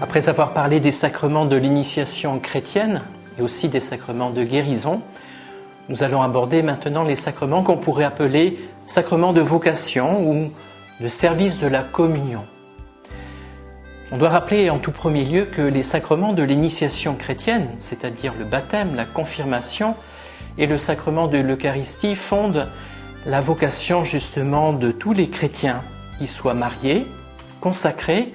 Après avoir parlé des sacrements de l'initiation chrétienne et aussi des sacrements de guérison, nous allons aborder maintenant les sacrements qu'on pourrait appeler sacrements de vocation ou de service de la communion. On doit rappeler en tout premier lieu que les sacrements de l'initiation chrétienne, c'est-à-dire le baptême, la confirmation et le sacrement de l'Eucharistie, fondent la vocation justement de tous les chrétiens, qu'ils soient mariés, consacrés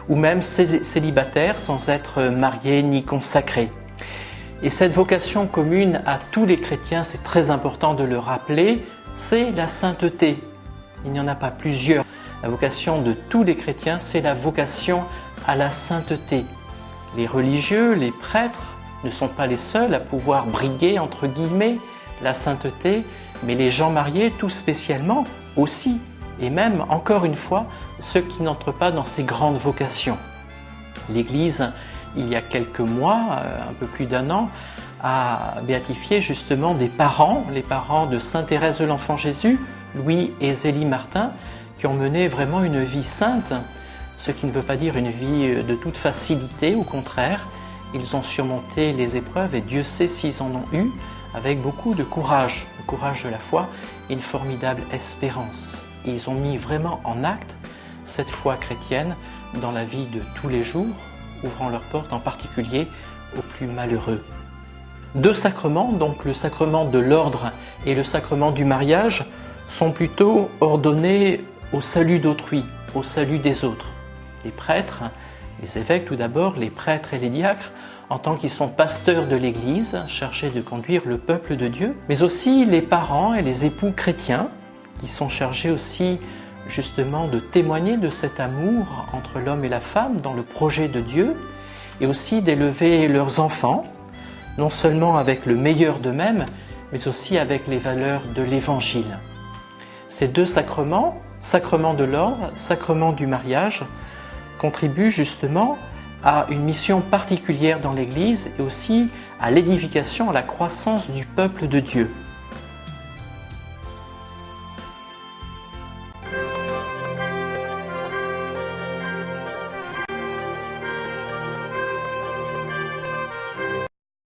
ou même célibataires sans être mariés ni consacrés. Et cette vocation commune à tous les chrétiens, c'est très important de le rappeler, c'est la sainteté. Il n'y en a pas plusieurs. La vocation de tous les chrétiens, c'est la vocation à la sainteté. Les religieux, les prêtres ne sont pas les seuls à pouvoir briguer, entre guillemets, la sainteté, mais les gens mariés, tout spécialement, aussi. Et même, encore une fois, ceux qui n'entrent pas dans ces grandes vocations. L'Église, il y a quelques mois, un peu plus d'un an, a béatifié justement des parents, les parents de Sainte Thérèse de l'Enfant Jésus, Louis et Zélie Martin, qui ont mené vraiment une vie sainte, ce qui ne veut pas dire une vie de toute facilité, au contraire, ils ont surmonté les épreuves et Dieu sait s'ils en ont eu, avec beaucoup de courage, le courage de la foi et une formidable espérance. Et ils ont mis vraiment en acte cette foi chrétienne dans la vie de tous les jours, ouvrant leurs portes en particulier aux plus malheureux. Deux sacrements, donc le sacrement de l'ordre et le sacrement du mariage, sont plutôt ordonnés au salut d'autrui, au salut des autres. Les prêtres, les évêques tout d'abord, les prêtres et les diacres, en tant qu'ils sont pasteurs de l'Église, chargés de conduire le peuple de Dieu, mais aussi les parents et les époux chrétiens, qui sont chargés aussi justement de témoigner de cet amour entre l'homme et la femme dans le projet de Dieu, et aussi d'élever leurs enfants, non seulement avec le meilleur d'eux-mêmes, mais aussi avec les valeurs de l'Évangile. Ces deux sacrements, sacrement de l'ordre, sacrement du mariage, contribuent justement à une mission particulière dans l'Église et aussi à l'édification, à la croissance du peuple de Dieu.